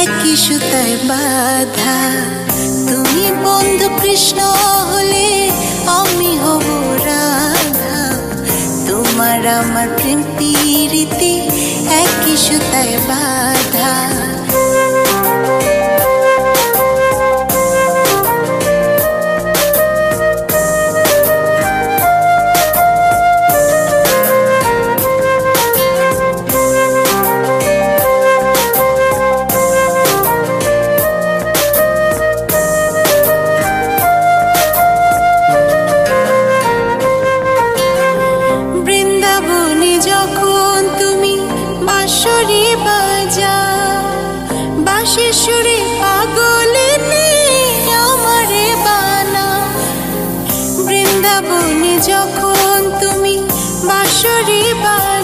একই সুতায় বাঁধা। তুমি বন্ধু কৃষ্ণ হলে আমি হব রাধা। তোমার আমার প্রেম প্রীতি একই সুতায় বাঁধা। বাঁশির সুরে পাগলিনী আমারে বানা। বৃন্দাবনে যখন তুমি বাঁশরি বাজাও,